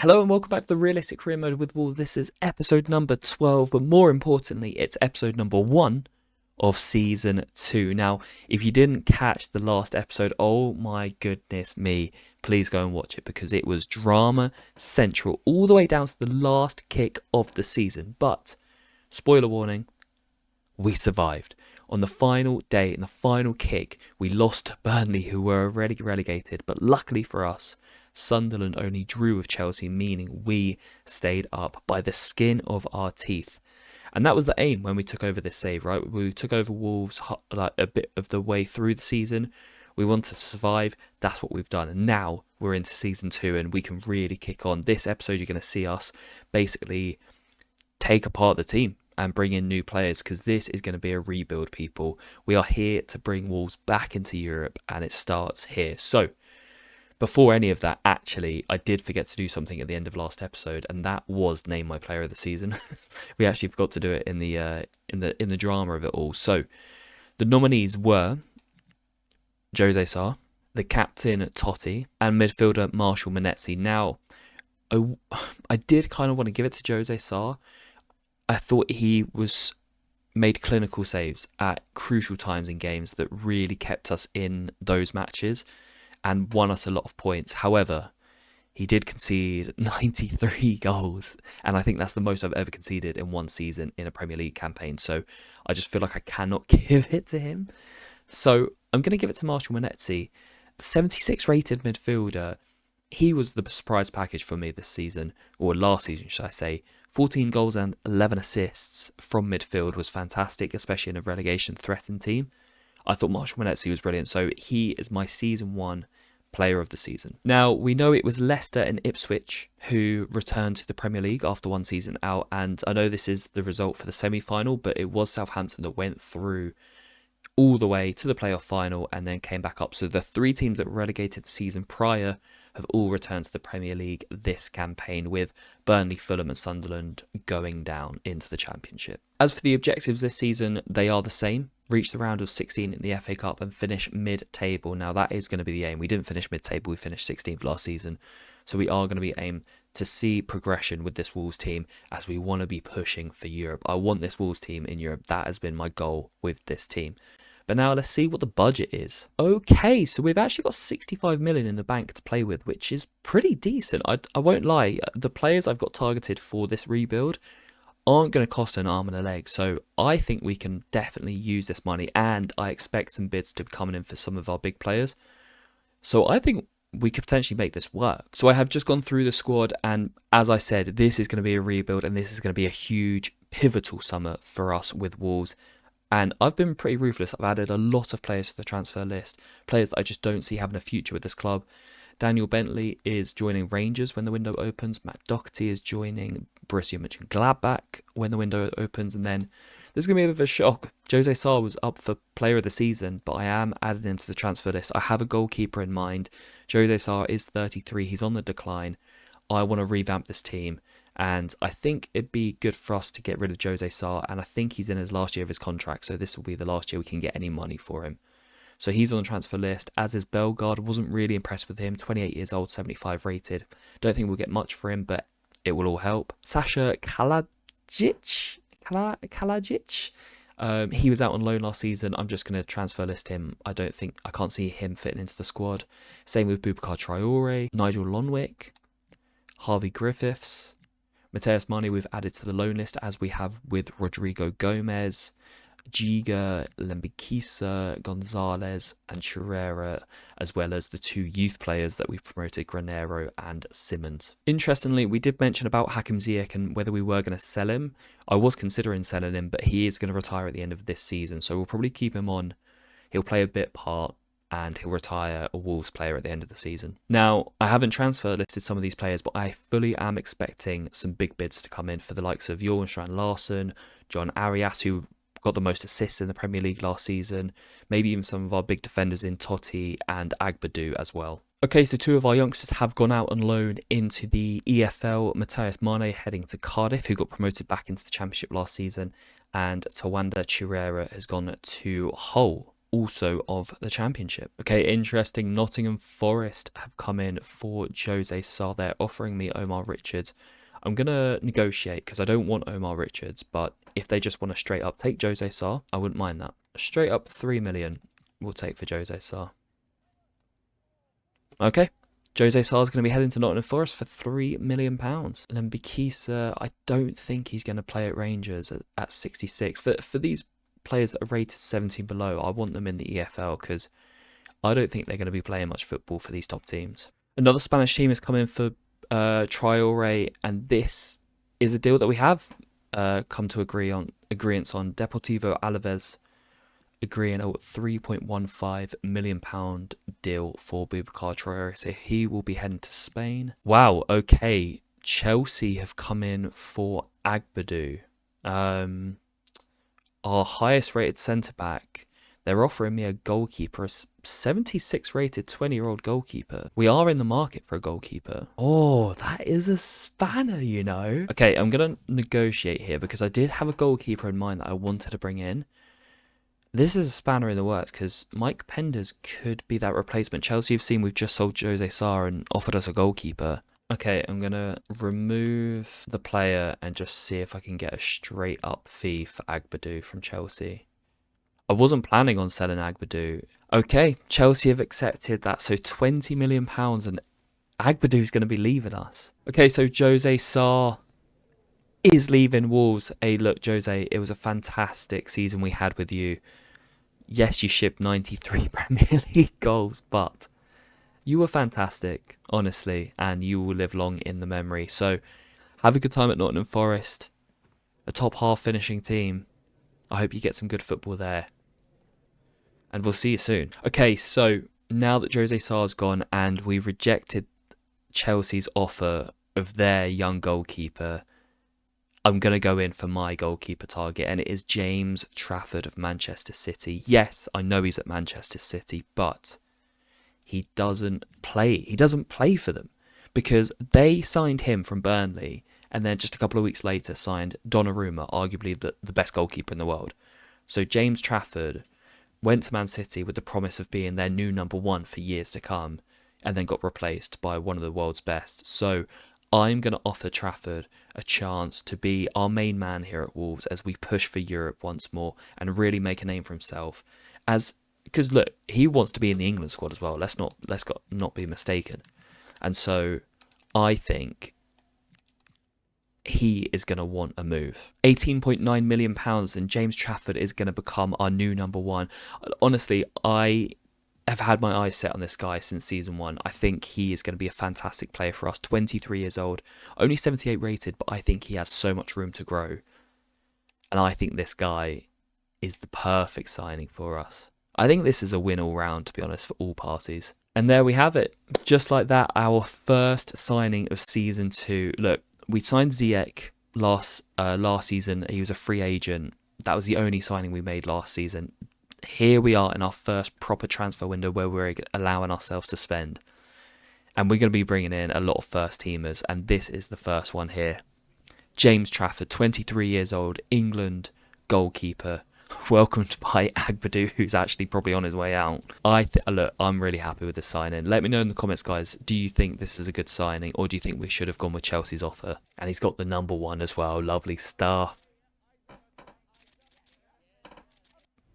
Hello and welcome back to the Realistic Career Mode with Wolves. This is episode number 12, but more importantly, it's episode number 1 of season 2. Now, if you didn't catch the last episode, oh my goodness me, please go and watch it because it was drama central all the way down to the last kick of the season. But, spoiler warning, we survived. On the final day, in the final kick, we lost to Burnley, who were already relegated, but luckily for us, Sunderland only drew with Chelsea, meaning we stayed up by the skin of our teeth. And that was the aim when we took over this save, right? We took over Wolves like a bit of the way through the season. We wanted to survive. That's what we've done. And now we're into season 2 and we can really kick on. This episode, you're going to see us basically take apart the team and bring in new players because this is going to be a rebuild, people. We are here to bring Wolves back into Europe and it starts here. So, before any of that, actually, I did forget to do something at the end of last episode, and that was name my player of the season. We actually forgot to do it in the drama of it all. So, the nominees were Jose Sarr, the captain Totti, and midfielder Marshall Monetzi. Now, I did kind of want to give it to Jose Sarr. I thought he made clinical saves at crucial times in games that really kept us in those matches and won us a lot of points. However, he did concede 93 goals, and I think that's the most I've ever conceded in one season in a Premier League campaign. So I just feel like I cannot give it to him. So I'm going to give it to Marshall Monetzi, 76 rated midfielder. He was the surprise package for me this season, or last season, should I say. 14 goals and 11 assists from midfield was fantastic, especially in a relegation-threatened team. I thought Marshall Monetzi was brilliant, so he is my season 1 player of the season. Now, we know it was Leicester and Ipswich who returned to the Premier League after one season out, and I know this is the result for the semi-final, but it was Southampton that went through all the way to the playoff final and then came back up. So the 3 teams that were relegated the season prior have all returned to the Premier League this campaign, with Burnley, Fulham and Sunderland going down into the Championship. As for the objectives this season, they are the same. Reach the round of 16 in the FA Cup and finish mid-table. Now that is going to be the aim. We didn't finish mid-table, we finished 16th last season. So we are going to be aimed to see progression with this Wolves team as we want to be pushing for Europe. I want this Wolves team in Europe. That has been my goal with this team. But now let's see what the budget is. Okay, so we've actually got 65 million in the bank to play with, which is pretty decent. I won't lie, the players I've got targeted for this rebuild aren't going to cost an arm and a leg. So I think we can definitely use this money, and I expect some bids to be coming in for some of our big players. So I think we could potentially make this work. So I have just gone through the squad, and as I said, this is going to be a rebuild, and this is going to be a huge pivotal summer for us with Wolves. And I've been pretty ruthless. I've added a lot of players to the transfer list, players that I just don't see having a future with this club. Daniel Bentley is joining Rangers when the window opens. Matt Doherty is joining Borussia Mönchengladbach when the window opens. And then there's going to be a bit of a shock. Jose Sarr was up for player of the season, but I am adding him to the transfer list. I have a goalkeeper in mind. Jose Sarr is 33. He's on the decline. I want to revamp this team. And I think it'd be good for us to get rid of Jose Sarr. And I think he's in his last year of his contract. So this will be the last year we can get any money for him. So he's on the transfer list, as is Bellegarde. Wasn't really impressed with him. 28 years old, 75 rated. Don't think we'll get much for him, but it will all help. Sasha Kalajic? He was out on loan last season. I'm just going to transfer list him. I can't see him fitting into the squad. Same with Boubacar Traore, Nigel Lonwick, Harvey Griffiths. Mateus Mane we've added to the loan list, as we have with Rodrigo Gomez, Giga, Lembikisa, Gonzalez and Chirera, as well as the 2 youth players that we've promoted, Granero and Simmons. Interestingly, we did mention about Hakim Ziyech and whether we were going to sell him. I was considering selling him, but he is going to retire at the end of this season, so we'll probably keep him on. He'll play a bit part, and he'll retire a Wolves player at the end of the season. Now, I haven't transfer listed some of these players, but I fully am expecting some big bids to come in for the likes of Jorgenstein Larsson, John Arias, who got the most assists in the Premier League last season, maybe even some of our big defenders in Totti and Agbadou as well. Okay, so 2 of our youngsters have gone out on loan into the EFL. Mateus Mane heading to Cardiff, who got promoted back into the Championship last season, and Tawanda Chirera has gone to Hull. also of the Championship. Okay, interesting. Nottingham Forest have come in for Jose Sarr. They're offering me Omar Richards. I'm going to negotiate because I don't want Omar Richards, but if they just want to straight up take Jose Sarr, I wouldn't mind that. Straight up 3 million we'll take for Jose Sarr. Okay. Jose Sarr is going to be heading to Nottingham Forest for £3 million. Lembikisa, I don't think he's going to play at Rangers at 66. For these players that are rated 17 below, I want them in the EFL because I don't think they're going to be playing much football for these top teams. Another Spanish team is coming for Traore, and this is a deal that we have come to agreements on. Deportivo Alaves agreeing a £3.15 million deal for Boubacar Traore, so he will be heading to Spain. Wow, okay, Chelsea have come in for Agbadou, our highest rated centre-back. They're offering me a goalkeeper, a 76 rated 20-year-old goalkeeper. We are in the market for a goalkeeper. Oh, that is a spanner, you know. Okay, I'm going to negotiate here because I did have a goalkeeper in mind that I wanted to bring in. This is a spanner in the works because Mike Penders could be that replacement. Chelsea have seen we've just sold Jose Sarr and offered us a goalkeeper. Okay, I'm going to remove the player and just see if I can get a straight up fee for Agbadou from Chelsea. I wasn't planning on selling Agbadou. Okay, Chelsea have accepted that. So £20 million and Agbadou's going to be leaving us. Okay, so Jose Sarr is leaving Wolves. Hey, look, Jose, it was a fantastic season we had with you. Yes, you shipped 93 Premier League goals, but you were fantastic, honestly, and you will live long in the memory. So have a good time at Nottingham Forest, a top half finishing team. I hope you get some good football there. And we'll see you soon. Okay, so now that Jose Sarr's gone and we've rejected Chelsea's offer of their young goalkeeper, I'm going to go in for my goalkeeper target, and it is James Trafford of Manchester City. Yes, I know he's at Manchester City, but he doesn't play. He doesn't play for them because they signed him from Burnley and then just a couple of weeks later signed Donnarumma, arguably the best goalkeeper in the world. So James Trafford went to Man City with the promise of being their new number one for years to come and then got replaced by one of the world's best. So I'm going to offer Trafford a chance to be our main man here at Wolves as we push for Europe once more and really make a name for himself. Because look, he wants to be in the England squad as well. Let's not be mistaken. And so I think he is going to want a move. £18.9 million and James Trafford is going to become our new number one. Honestly, I have had my eyes set on this guy since season one. I think he is going to be a fantastic player for us. 23 years old, only 78 rated, but I think he has so much room to grow. And I think this guy is the perfect signing for us. I think this is a win all round, to be honest, for all parties. And there we have it. Just like that, our first signing of season 2. Look, we signed Ziyech last season. He was a free agent. That was the only signing we made last season. Here we are in our first proper transfer window where we're allowing ourselves to spend. And we're going to be bringing in a lot of first teamers. And this is the first one here. James Trafford, 23 years old, England goalkeeper. Welcomed by Agbadou, who's actually probably on his way out. Look, I'm really happy with this signing. Let me know in the comments, guys. Do you think this is a good signing, or do you think we should have gone with Chelsea's offer? And he's got the number one as well. Lovely star.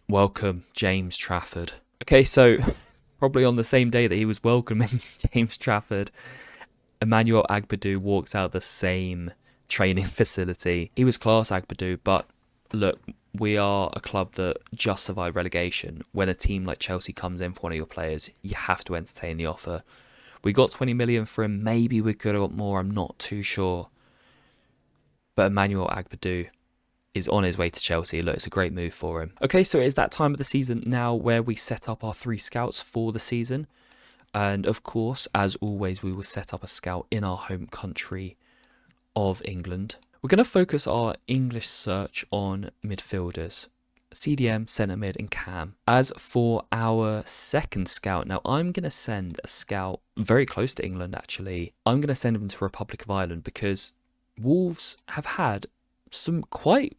Welcome, James Trafford. Okay, so probably on the same day that he was welcoming James Trafford, Emmanuel Agbadou walks out the same training facility. He was class, Agbadou, but look, we are a club that just survived relegation. When a team like Chelsea comes in for one of your players, you have to entertain the offer. We got 20 million for him. Maybe we could have got more. I'm not too sure. But Emmanuel Agbadou is on his way to Chelsea. Look, it's a great move for him. Okay, so it is that time of the season now where we set up our 3 scouts for the season. And of course, as always, we will set up a scout in our home country of England. We're going to focus our English search on midfielders, CDM, centre mid and cam. As for our second scout, now I'm going to send a scout very close to England actually. I'm going to send him to Republic of Ireland because Wolves have had some quite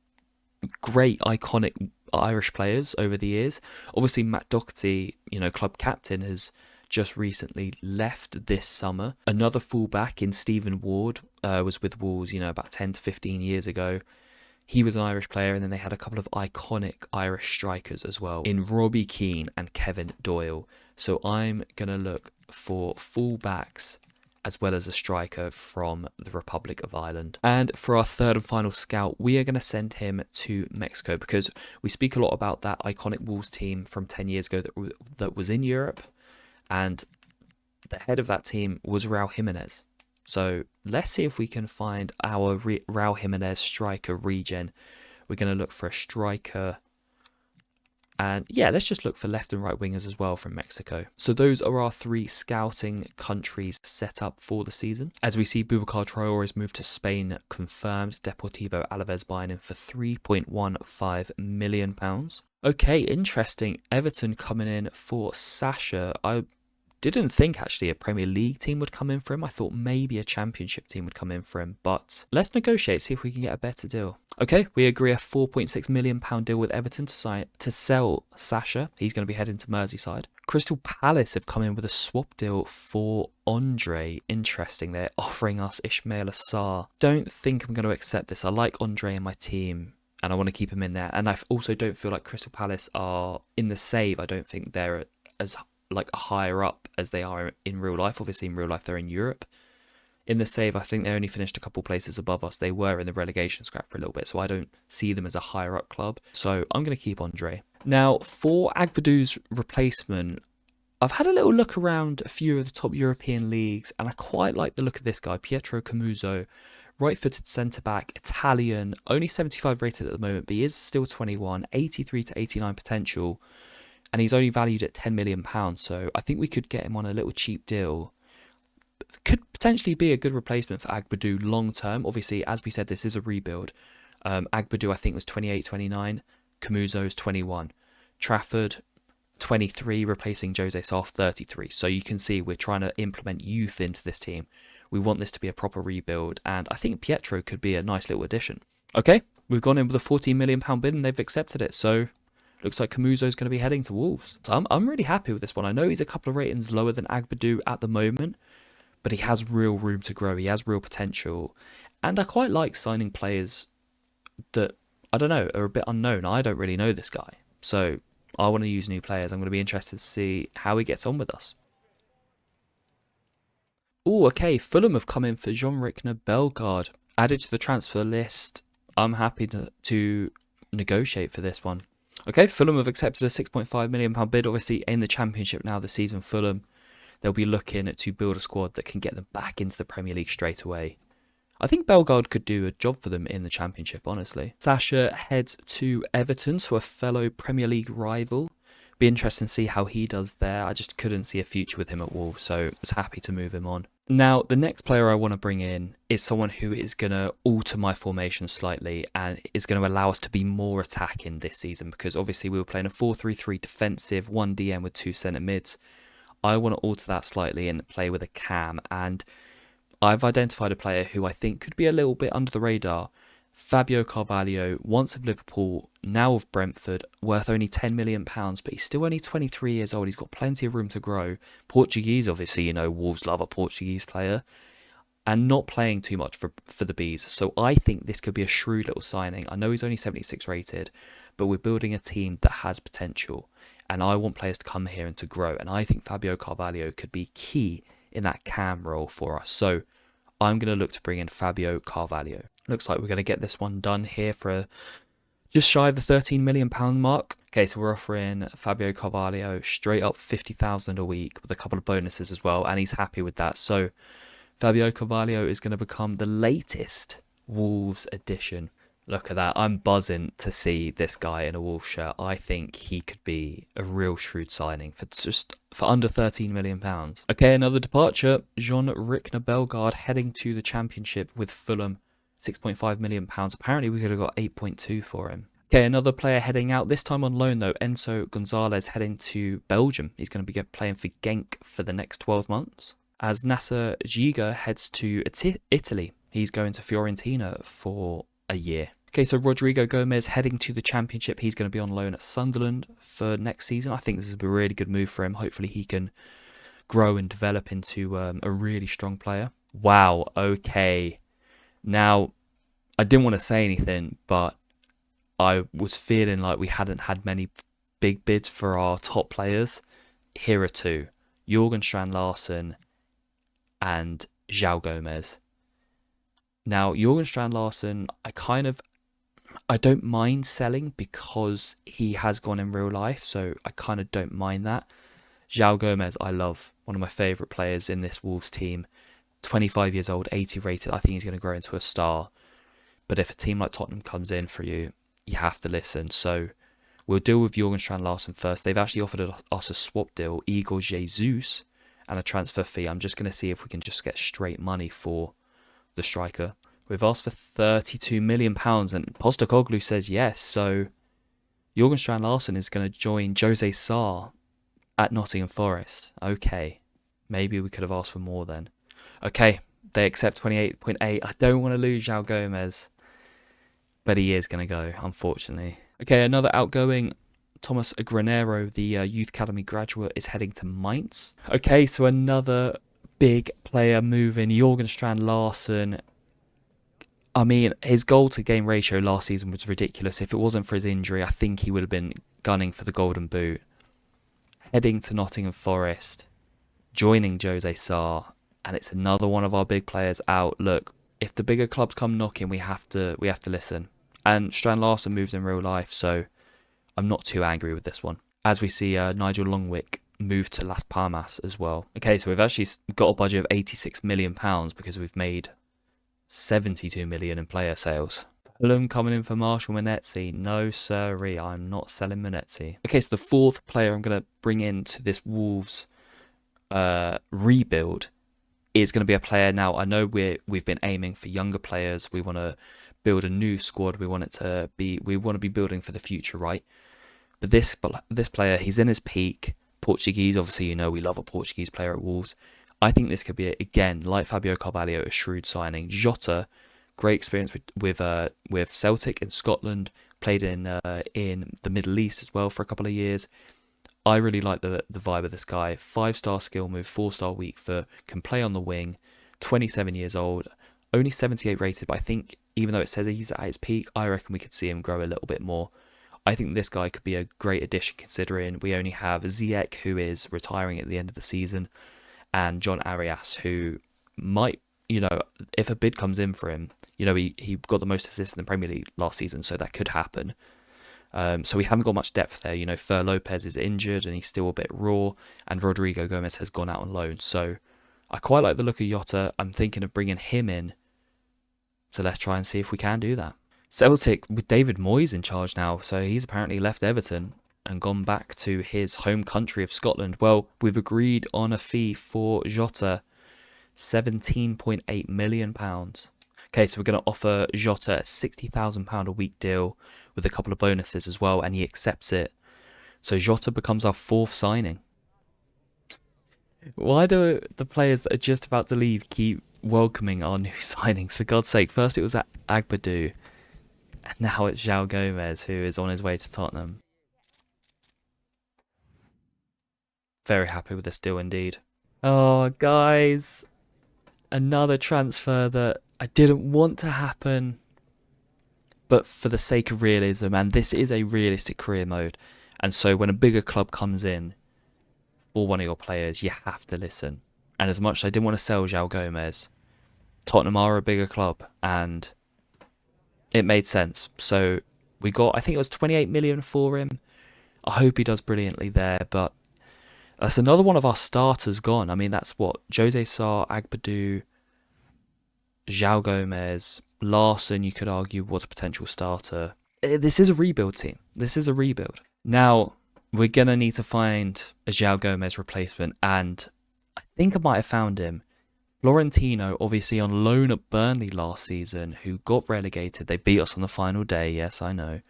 great iconic Irish players over the years. Obviously, Matt Doherty, club captain, has just recently left this summer. Another fullback in Stephen Ward was with Wolves, about 10 to 15 years ago. He was an Irish player, and then they had a couple of iconic Irish strikers as well in Robbie Keane and Kevin Doyle. So I'm going to look for fullbacks as well as a striker from the Republic of Ireland. And for our third and final scout, we are going to send him to Mexico, because we speak a lot about that iconic Wolves team from 10 years ago that was in Europe, and the head of that team was Raul Jimenez. So let's see if we can find our Raul Jimenez striker regen. We're going to look for a striker. And yeah, let's just look for left and right wingers as well from Mexico. So those are our 3 scouting countries set up for the season. As we see, Boubacar Traore's move to Spain confirmed. Deportivo Alaves buying him for £3.15 million. Okay, interesting. Everton coming in for Sasha. I didn't think actually a Premier League team would come in for him. I thought maybe a Championship team would come in for him, but let's negotiate, see if we can get a better deal. Okay, we agree a £4.6 million deal with Everton to sell Sasha. He's going to be heading to Merseyside. Crystal Palace have come in with a swap deal for Andre. Interesting, they're offering us Ismail Assar. Don't think I'm going to accept this. I like Andre in my team, and I want to keep him in there. And I also don't feel like Crystal Palace are in the save. I don't think they're as higher up as they are in real life. Obviously in real life they're in Europe. In the save, I think they only finished a couple places above us. They were in the relegation scrap for a little bit, so I don't see them as a higher up club. So I'm going to keep Andre. Now for Agbadou's replacement, I've had a little look around a few of the top European leagues, and I quite like the look of this guy, Pietro Camuzzo. Right-footed centre-back, Italian, only 75 rated at the moment, but he is still 21, 83 to 89 potential. And he's only valued at £10 million. So I think we could get him on a little cheap deal. Could potentially be a good replacement for Agbadou long term. Obviously, as we said, this is a rebuild. Agbadou, I think, was 28, 29. Camuzzo's 21. Trafford, 23, replacing Jose Sarr, 33. So you can see we're trying to implement youth into this team. We want this to be a proper rebuild. And I think Pietro could be a nice little addition. Okay, we've gone in with a £14 million bid and they've accepted it. So looks like Camuzzo's going to be heading to Wolves. So I'm really happy with this one. I know he's a couple of ratings lower than Agbadou at the moment, but he has real room to grow. He has real potential. And I quite like signing players that, I don't know, are a bit unknown. I don't really know this guy. So I want to use new players. I'm going to be interested to see how he gets on with us. Oh, okay. Fulham have come in for Jean-Rickner Bellegarde. Added to the transfer list. I'm happy to negotiate for this one. Okay, Fulham have accepted a £6.5 million bid. Obviously, in the Championship now this season, Fulham, they'll be looking to build a squad that can get them back into the Premier League straight away. I think Bellegarde could do a job for them in the Championship, honestly. Sasha heads to Everton, to a fellow Premier League rival. Be interesting to see how he does there. I just couldn't see a future with him at Wolves, so I was happy to move him on. Now, the next player I want to bring in is someone who is going to alter my formation slightly and is going to allow us to be more attacking this season, because obviously we were playing a 4-3-3 defensive, 1 DM with 2 centre mids. I want to alter that slightly and play with a cam, and I've identified a player who I think could be a little bit under the radar. Fabio Carvalho, once of Liverpool, now of Brentford, worth only £10 million, but he's still only 23 years old. He's got plenty of room to grow. Portuguese, obviously, Wolves love a Portuguese player, and not playing too much for the Bees. So I think this could be a shrewd little signing. I know he's only 76 rated, but we're building a team that has potential, and I want players to come here and to grow. And I think Fabio Carvalho could be key in that cam role for us. So I'm going to look to bring in Fabio Carvalho. Looks like we're going to get this one done here for just shy of the £13 million mark. Okay, so we're offering Fabio Carvalho straight up 50,000 a week with a couple of bonuses as well, and he's happy with that. So Fabio Carvalho is going to become the latest Wolves addition. Look at that. I'm buzzing to see this guy in a Wolves shirt. I think he could be a real shrewd signing for under £13 million. Okay, another departure. Jean-Rickner Bellegarde heading to the Championship with Fulham. £6.5 million. Apparently we could have got 8.2 for him. Okay, another player heading out, this time on loan though. Enzo Gonzalez heading to Belgium. He's going to be playing for Genk for the next 12 months. As Nasser Giga heads to Italy. He's going to Fiorentina for a year. Okay, so Rodrigo Gomez heading to the Championship. He's going to be on loan at Sunderland for next season. I think this is a really good move for him. Hopefully he can grow and develop into a really strong player. Wow, okay. Now, I didn't want to say anything, but I was feeling like we hadn't had many big bids for our top players. Here are two, Jorgen Strand Larsen and João Gomez. Now, Jorgen Strand Larsen, I don't mind selling because he has gone in real life, so I kind of don't mind that. João Gomez, I love. One of my favourite players in this Wolves team. 25 years old, 80 rated. I think he's going to grow into a star. But if a team like Tottenham comes in for you, you have to listen. So we'll deal with Jorgen Strand Larsen first. They've actually offered us a swap deal, Igor Jesus, and a transfer fee. I'm just going to see if we can just get straight money for the striker. We've asked for £32 million, and Postecoglou says yes. So Jorgen Strand Larsen is going to join Jose Sarr at Nottingham Forest. Okay, maybe we could have asked for more then. Okay, they accept 28.8. I don't want to lose João Gomez, but he is going to go, unfortunately. Okay, another outgoing, Thomas Granero, the Youth Academy graduate, is heading to Mainz. Okay, so another big player moving, Jorgen Strand Larsen. I mean, his goal-to-game ratio last season was ridiculous. If it wasn't for his injury, I think he would have been gunning for the Golden Boot. Heading to Nottingham Forest, joining Jose Sarr, and it's another one of our big players out. Look, if the bigger clubs come knocking, we have to listen. And Strand Larsen moves in real life, so I'm not too angry with this one. As we see Nigel Longwick move to Las Palmas as well. Okay, so we've actually got a budget of £86 million because we've made 72 million in player sales. Fulham coming in for Marshall Monetzi. No, sirree, I'm not selling Monetzi. Okay, so the fourth player I'm going to bring into this Wolves rebuild is going to be a player. Now, I know we've been aiming for younger players. We want to build a new squad. We want to be building for the future, right? But this player, he's in his peak. Portuguese, obviously, you know we love a Portuguese player at Wolves. I think this could be, again, like Fabio Carvalho, a shrewd signing. Jota, great experience with Celtic in Scotland, played in the Middle East as well for a couple of years. I really like the vibe of this guy. 5-star skill move, 4-star weak foot, can play on the wing, 27 years old, only 78 rated, but I think even though it says he's at his peak, I reckon we could see him grow a little bit more. I think this guy could be a great addition considering we only have Ziyech, who is retiring at the end of the season, and John Arias, who might, if a bid comes in for him, he got the most assists in the Premier League last season, so that could happen. So we haven't got much depth there. Fer Lopez is injured and he's still a bit raw, and Rodrigo Gomez has gone out on loan. So I quite like the look of Jota. I'm thinking of bringing him in. So let's try and see if we can do that. Celtic, with David Moyes in charge now, so he's apparently left Everton and gone back to his home country of Scotland. Well, we've agreed on a fee for Jota, £17.8 million. Okay, so we're going to offer Jota a £60,000 a week deal with a couple of bonuses as well, and he accepts it. So Jota becomes our fourth signing. Why do the players that are just about to leave keep welcoming our new signings? For God's sake, first it was Agbadou, and now it's João Gomez, who is on his way to Tottenham. Very happy with this deal indeed. Oh, guys. Another transfer that I didn't want to happen, but for the sake of realism, and this is a realistic career mode, and so when a bigger club comes in for one of your players, you have to listen. And as much as I didn't want to sell João Gomez, Tottenham are a bigger club, and it made sense. So we got, I think it was 28 million for him. I hope he does brilliantly there, but that's another one of our starters gone. I mean, that's what? Jose Sarr, Agbadou, João Gomez, Larsen, you could argue, was a potential starter. This is a rebuild team. This is a rebuild. Now, we're going to need to find a João Gomez replacement, and I think I might have found him. Florentino, obviously on loan at Burnley last season, who got relegated. They beat us on the final day, yes, I know.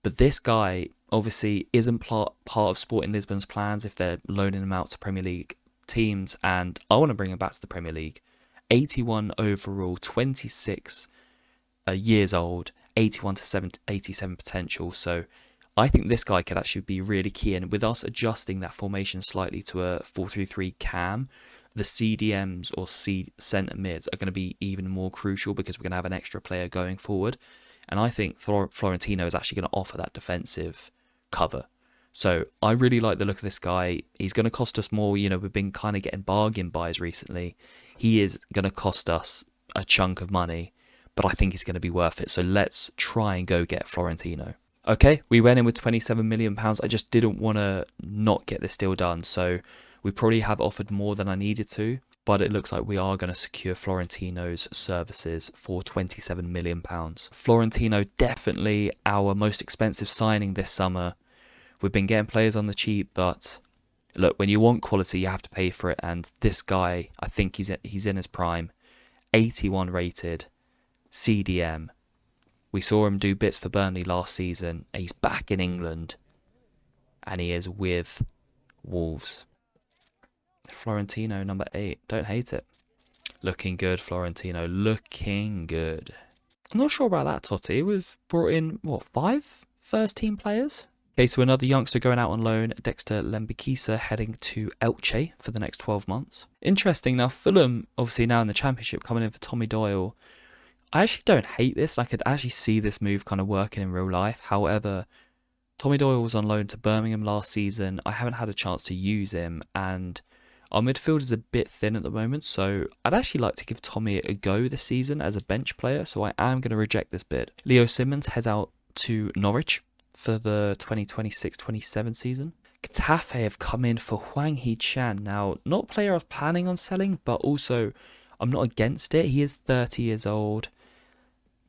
But this guy obviously isn't part of Sporting Lisbon's plans if they're loaning him out to Premier League teams, and I want to bring him back to the Premier League. 81 overall, 26 years old, 81 to 87 potential. So I think this guy could actually be really key. And with us adjusting that formation slightly to a 4-3-3 cam, the CDMs or centre mids are going to be even more crucial because we're going to have an extra player going forward. And I think Florentino is actually going to offer that defensive cover. So I really like the look of this guy. He's going to cost us more. You know, we've been kind of getting bargain buys recently. He is going to cost us a chunk of money, but I think it's going to be worth it. So let's try and go get Florentino. Okay, we went in with £27 million. I just didn't want to not get this deal done. So we probably have offered more than I needed to, but it looks like we are going to secure Florentino's services for £27 million. Florentino, definitely our most expensive signing this summer. We've been getting players on the cheap, but look, when you want quality, you have to pay for it. And this guy, I think he's in his prime. 81 rated, CDM. We saw him do bits for Burnley last season. He's back in England, and he is with Wolves. Florentino, number 8. Don't hate it. Looking good, Florentino. Looking good. I'm not sure about that, Totti. We've brought in, what, 5 first-team players? Okay, so another youngster going out on loan, Dexter Lembikisa, heading to Elche for the next 12 months. Interesting. Now, Fulham, obviously now in the Championship, coming in for Tommy Doyle. I actually don't hate this. I could actually see this move kind of working in real life. However, Tommy Doyle was on loan to Birmingham last season. I haven't had a chance to use him, and our midfield is a bit thin at the moment, so I'd actually like to give Tommy a go this season as a bench player, so I am going to reject this bid. Leo Simmons heads out to Norwich for the 2026-27 season. Getafe have come in for Hwang Hee-chan. Now, not a player I was planning on selling, but also I'm not against it. He is 30 years old,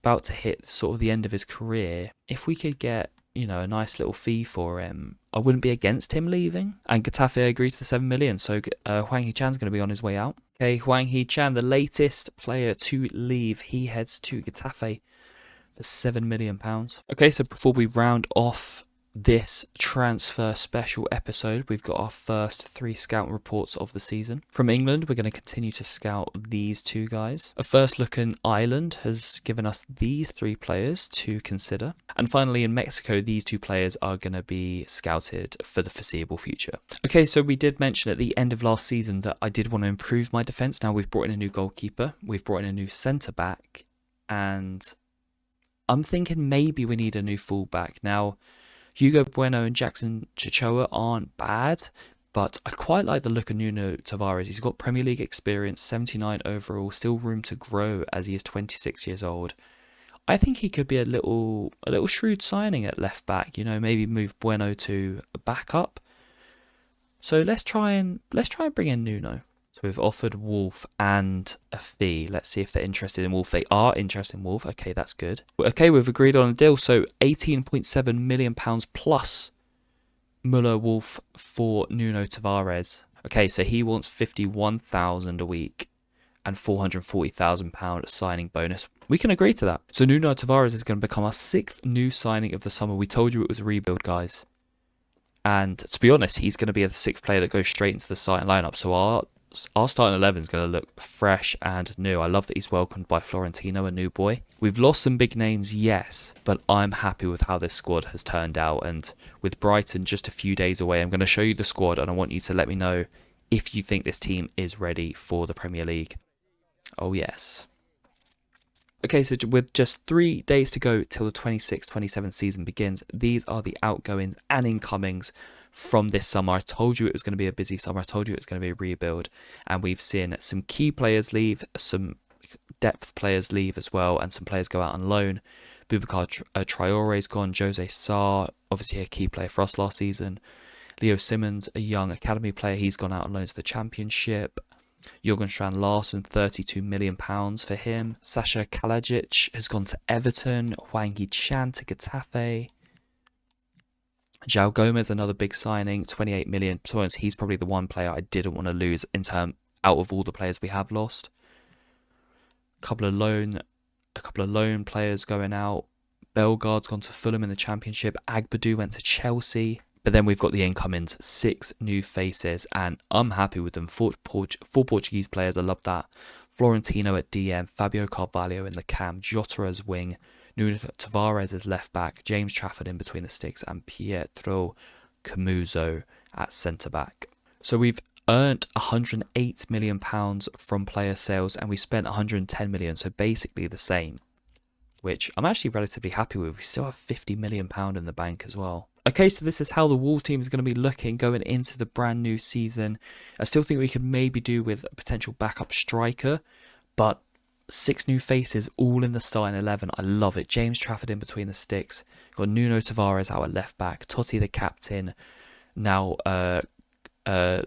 about to hit sort of the end of his career. If we could get, you know, a nice little fee for him, I wouldn't be against him leaving. And Getafe agreed to the 7 million, so Hwang Hee-chan's going to be on his way out. Okay, Hwang Hee-chan, the latest player to leave. He heads to Getafe for £7 million. Okay, so before we round off this transfer special episode, we've got our first 3 scout reports of the season. From England, we're going to continue to scout these 2 guys. A first look in Ireland has given us these 3 players to consider. And finally, in Mexico, these 2 players are going to be scouted for the foreseeable future. Okay, so we did mention at the end of last season that I did want to improve my defence. Now we've brought in a new goalkeeper, we've brought in a new centre-back, and I'm thinking maybe we need a new full-back. Now, Hugo Bueno and Jackson Chichoa aren't bad, but I quite like the look of Nuno Tavares. He's got Premier League experience, 79 overall, still room to grow as he is 26 years old. I think he could be a little shrewd signing at left back, you know, maybe move Bueno to a backup. So let's try and bring in Nuno. So we've offered Wolf and a fee. Let's see if they're interested in Wolf. They are interested in Wolf. Okay, that's good. Okay, we've agreed on a deal. So £18.7 million plus Muller Wolf for Nuno Tavares. Okay, so he wants £51,000 a week and £440,000 signing bonus. We can agree to that. So Nuno Tavares is going to become our 6th new signing of the summer. We told you it was a rebuild, guys. And to be honest, he's going to be the 6th player that goes straight into the starting lineup. So our starting 11 is going to look fresh and new. I love that he's welcomed by Florentino, a new boy. We've lost some big names, yes, but I'm happy with how this squad has turned out. And with Brighton just a few days away, I'm going to show you the squad, and I want you to let me know if you think this team is ready for the Premier League. Oh, yes. Okay, so with just 3 days to go till the 26-27 season begins, these are the outgoings and incomings from this summer. I told you it was going to be a busy summer. I told you it was going to be a rebuild. And we've seen some key players leave, some depth players leave as well, and some players go out on loan. Boubacar Traore's gone. Jose Sarr, obviously a key player for us last season. Leo Simmons, a young academy player. He's gone out on loan to the Championship. Jurgen Strand Larsen, £32 million for him. Sasha Kalajic has gone to Everton. Hwang Hee-chan to Getafe. João Gomez, another big signing, £28 million. He's probably the one player I didn't want to lose out of all the players we have lost. A couple of loan players going out. Bellegarde's gone to Fulham in the Championship. Agbadou went to Chelsea. But then we've got the incomings, 6 new faces, and I'm happy with them. 4 Portuguese players, I love that. Florentino at DM, Fabio Carvalho in the cam, Jota as wing, Nuno Tavares as left back, James Trafford in between the sticks, and Pietro Camuso at centre back. So we've earned £108 million from player sales, and we spent £110 million, so basically the same, which I'm actually relatively happy with. We still have £50 million in the bank as well. Okay, so this is how the Wolves team is going to be looking going into the brand new season. I still think we could maybe do with a potential backup striker, but 6 new faces all in the starting 11. I love it. James Trafford in between the sticks. Got Nuno Tavares out at left back. Totti the captain, now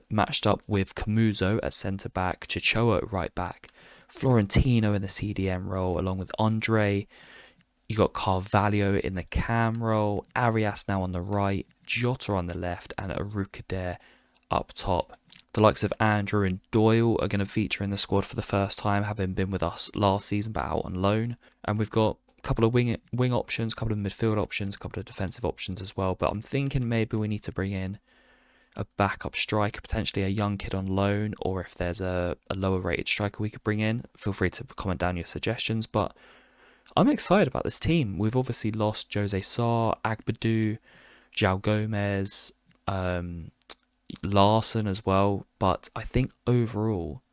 matched up with Camuso at centre back. Chichoa at right back. Florentino in the CDM role along with Andre. You got Carvalho in the cam role, Arias now on the right, Jota on the left, and Arukader up top. The likes of Andrew and Doyle are going to feature in the squad for the first time, having been with us last season but out on loan. And we've got a couple of wing options, a couple of midfield options, a couple of defensive options as well. But I'm thinking maybe we need to bring in a backup striker, potentially a young kid on loan, or if there's a lower rated striker we could bring in. Feel free to comment down your suggestions, but I'm excited about this team. We've obviously lost Jose Sarr, Agbadou, João Gomez, Larson as well, but I think overall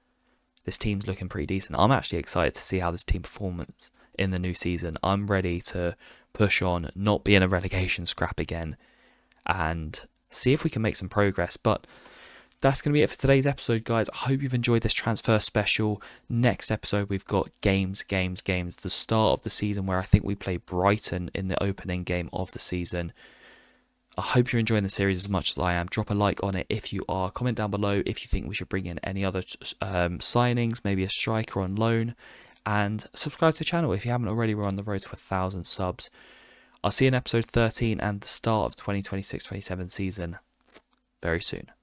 this team's looking pretty decent. I'm actually excited to see how this team performs in the new season. I'm ready to push on, not be in a relegation scrap again, and see if we can make some progress. But that's going to be it for today's episode, guys. I hope you've enjoyed this transfer special. Next episode, we've got games. The start of the season where I think we play Brighton in the opening game of the season. I hope you're enjoying the series as much as I am. Drop a like on it if you are. Comment down below if you think we should bring in any other signings, maybe a striker on loan. And subscribe to the channel if you haven't already. We're on the road to 1,000 subs. I'll see you in episode 13 and the start of 2026-27 season very soon.